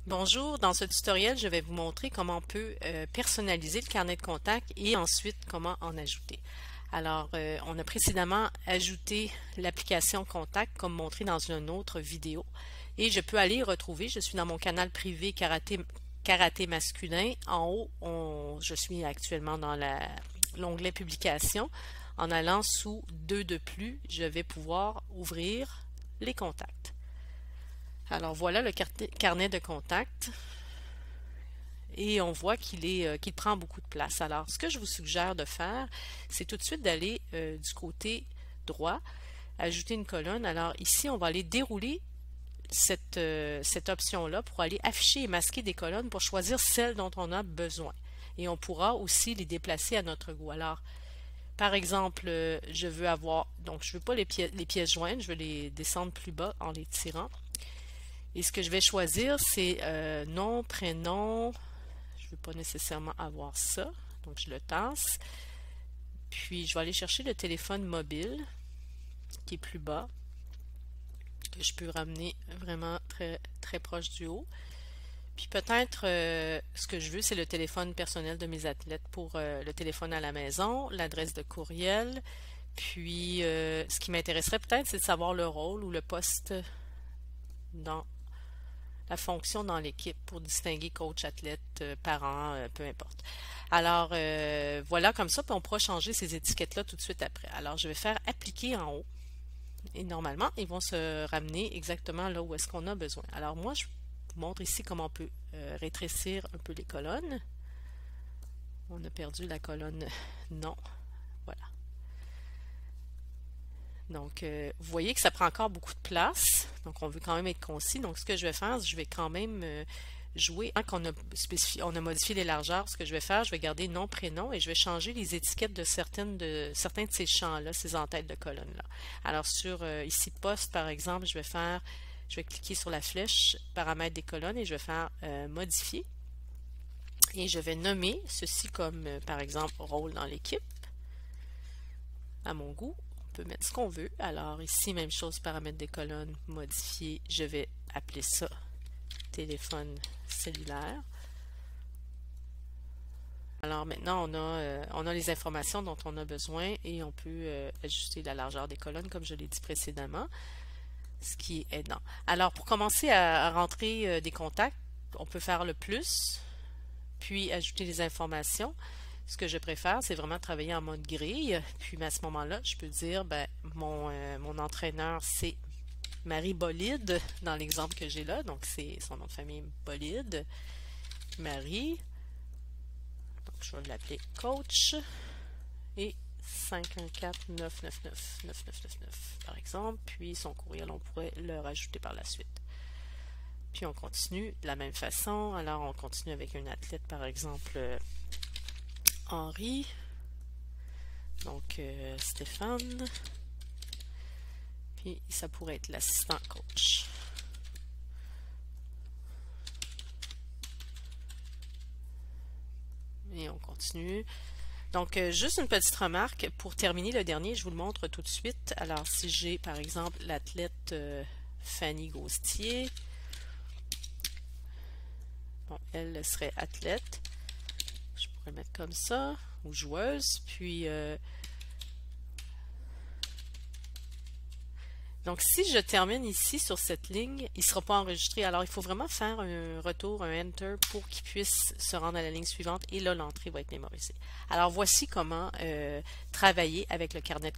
Bonjour, dans ce tutoriel, je vais vous montrer comment on peut personnaliser le carnet de contact et ensuite comment en ajouter. Alors, on a précédemment ajouté l'application Contact comme montré dans une autre vidéo et je peux aller y retrouver. Je suis dans mon canal privé Karaté masculin. En haut, je suis actuellement dans l'onglet Publications. En allant sous 2 de plus, je vais pouvoir ouvrir les contacts. Alors voilà le carnet de contact et on voit qu'il prend beaucoup de place. Alors ce que je vous suggère de faire, c'est tout de suite d'aller du côté droit, ajouter une colonne. Alors ici, on va aller dérouler cette option-là pour aller afficher et masquer des colonnes pour choisir celles dont on a besoin. Et on pourra aussi les déplacer à notre goût. Alors, par exemple, je veux avoir, donc je veux pas les pièces jointes, je veux les descendre plus bas en les tirant. Et ce que je vais choisir, c'est nom, prénom. Je ne veux pas nécessairement avoir ça. Donc, je le tasse. Puis, je vais aller chercher le téléphone mobile qui est plus bas, que je peux ramener vraiment très, très proche du haut. Puis peut-être ce que je veux, c'est le téléphone personnel de mes athlètes pour le téléphone à la maison, l'adresse de courriel. Puis, ce qui m'intéresserait peut-être, c'est de savoir le rôle ou le poste dans la fonction dans l'équipe pour distinguer coach, athlète, parent, peu importe. Alors, voilà comme ça, puis on pourra changer ces étiquettes-là tout de suite après. Alors, je vais faire appliquer en haut. Et normalement, ils vont se ramener exactement là où est-ce qu'on a besoin. Alors, moi, je vous montre ici comment on peut rétrécir un peu les colonnes. On a perdu la colonne non. Voilà. Donc, vous voyez que ça prend encore beaucoup de place. Donc, on veut quand même être concis. Donc, ce que je vais faire, je vais quand même jouer. Quand on a modifié les largeurs, ce que je vais faire, je vais garder nom, prénom et je vais changer les étiquettes de certains de ces champs-là, ces entêtes de colonnes-là. Alors, sur ici, poste, par exemple, je vais cliquer sur la flèche, paramètres des colonnes et je vais faire modifier. Et je vais nommer ceci comme, par exemple, rôle dans l'équipe, à mon goût. On peut mettre ce qu'on veut. Alors ici, même chose, paramètres des colonnes, modifier. Je vais appeler ça téléphone cellulaire. Alors maintenant, on a les informations dont on a besoin et on peut ajuster la largeur des colonnes comme je l'ai dit précédemment, ce qui est aidant. Alors pour commencer à rentrer des contacts, on peut faire le plus, puis ajouter les informations. Ce que je préfère, c'est vraiment travailler en mode grille. Puis à ce moment-là, je peux dire, ben, mon entraîneur, c'est Marie Bolide, dans l'exemple que j'ai là. Donc, c'est son nom de famille Bolide. Marie. Donc, je vais l'appeler coach. Et 514-999-9999, par exemple. Puis son courriel, on pourrait le rajouter par la suite. Puis on continue de la même façon. Alors, on continue avec un athlète, par exemple, Henri, donc Stéphane, puis ça pourrait être l'assistant coach. Et on continue. Donc, juste une petite remarque, pour terminer le dernier, je vous le montre tout de suite. Alors, si j'ai par exemple l'athlète Fanny Gaustier, bon, elle serait athlète. Je pourrais le mettre comme ça, ou joueuse, puis donc si je termine ici sur cette ligne, il ne sera pas enregistré. Alors il faut vraiment faire un retour, un enter pour qu'il puisse se rendre à la ligne suivante et là l'entrée va être mémorisée. Alors voici comment travailler avec le carnet de